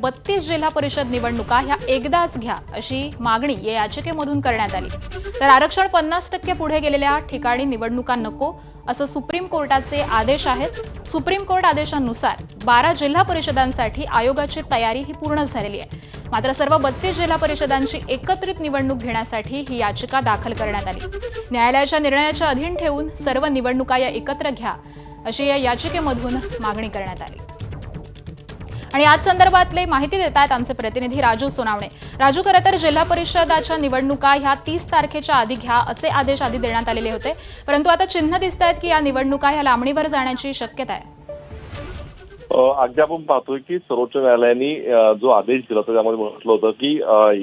32 जिल्हा परिषद निवडणुका ह्या एकदाच घ्या अशी मागणी या याचिकेमधून करण्यात आली। तर आरक्षण 50% पुढे गेलेल्या ठिकाणी निवडणुका नको असं सुप्रीम कोर्टाचे आदेश आहेत। सुप्रीम कोर्ट आदेशानुसार 12 जिल्हा परिषदांसाठी आयोगाची तयारी ही पूर्ण झालेली आहे। मात्र सर्व 32 जिल्हा परिषदांची एकत्रित निवडणूक घेण्यासाठी ही याचिका दाखल करण्यात आली। न्यायालयाच्या निर्णयाच्या अधीन ठेवून सर्व निवडणुका या एकत्र घ्या अशी या याचिकेमधून मागणी करण्यात आली। आणि याच संदर्भातले माहिती देत आहेत आमचे प्रतिनिधी राजू सोनावणे। राजू, खरं तर जिल्हा परिषदाच्या निवडणुका ह्या 30 तारखेच्या आधी घ्या असे आदेश आधी देण्यात आलेले होते, परंतु आता चिन्ह दिसत आहेत की या निवडणुका ह्या लांबणीवर जाण्याची शक्यता आहे। अगदी आपण पाहतोय की सर्वोच्च न्यायालयाने जो आदेश दिला होता त्यामध्ये म्हटलं होतं की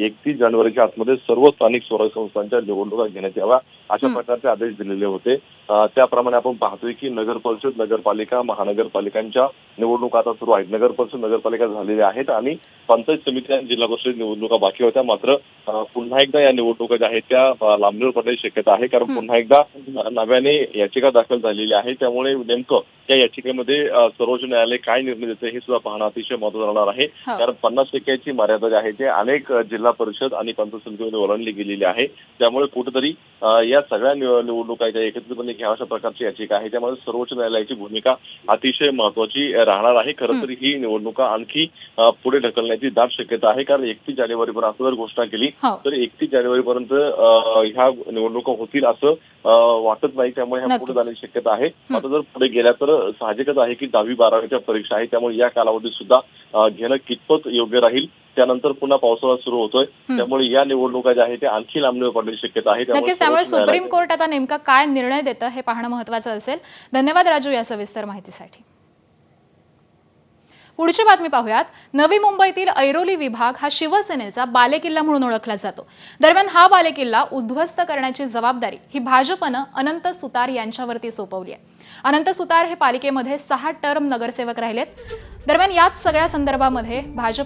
31 जानेवारीच्या आतमध्ये सर्व स्थानिक स्वराज्य संस्थांच्या निवडणुका घेण्यात याव्या अशा प्रकारचे आदेश दिलेले होते। त्याप्रमाणे आपण पाहतोय की नगर परिषद, नगरपालिका, महानगरपालिकांच्या निवडणुका आता सुरू आहेत। नगर परिषद, नगरपालिका झालेल्या आहेत आणि पंचायत समिती आणि जिल्हा परिषद निवडणुका बाकी होत्या। मात्र पुन्हा एकदा या निवडणुका ज्या आहेत त्या लांबणीवर पडण्याची शक्यता आहे, कारण पुन्हा एकदा नव्याने याचिका दाखल झालेली आहे। त्यामुळे नेमकं त्या याचिकेमध्ये सर्वोच्च न्यायालय काय निर्णय देते हे सुद्धा पाहणं अतिशय महत्त्वाचं राहणार आहे, कारण 50% मर्यादा जी आहे ते अनेक जिल्हा परिषद आणि पंचायत समितीमध्ये ओलांडली गेलेली आहे। त्यामुळे कुठेतरी या सगळ्या निवडणुका ज्या एकत्रितपणे घ्याव्या अशा प्रकारची याचिका आहे, त्यामुळे सर्वोच्च न्यायालयाची भूमिका अतिशय महत्त्वाची राहणार आहे। खरं तर ही निवडणुका आणखी पुढे ढकलण्याची दाट शक्यता आहे, कारण 31 जानेवारीपर्यंत असं जर घोषणा केली तर 31 जानेवारीपर्यंत ह्या निवडणुका होतील असं वाटत नाही। त्यामुळे ह्या पुढे जाण्याची शक्यता आहे। मात्र जर पुढे गेल्या तर साहजिकच आहे की 10वी-12वीच्या परीक्षा आहे, त्यामुळे या कालावधीत सुद्धा घेणं कितपत योग्य राहील। त्यानंतर पुन्हा पावसाळा सुरू होतोय, त्यामुळे या निवडणुका ज्या आहेत त्या आणखी लांबणीवर पडण्याची शक्यता आहे। त्यामुळे सुप्रीम कोर्ट आता नेमका काय निर्णय देतं हे पाहणं महत्त्वाचं असेल। धन्यवाद राजू या सविस्तर माहितीसाठी। पुढची बातमी पाहूयात। नवी मुंबईतील ऐरोली विभाग हा शिवसेनेचा बालेकिल्ला म्हणून ओळखला जातो। दरम्यान हा बालेकिल्ला उद्ध्वस्त करण्याची जबाबदारी ही भाजपनं अनंत सुतार यांच्यावरती सोपवली आहे। अनंत सुतार हे पालिकेमध्ये 6 टर्म नगरसेवक राहिलेत। दरम्यान याच सगळ्या संदर्भामध्ये भाजप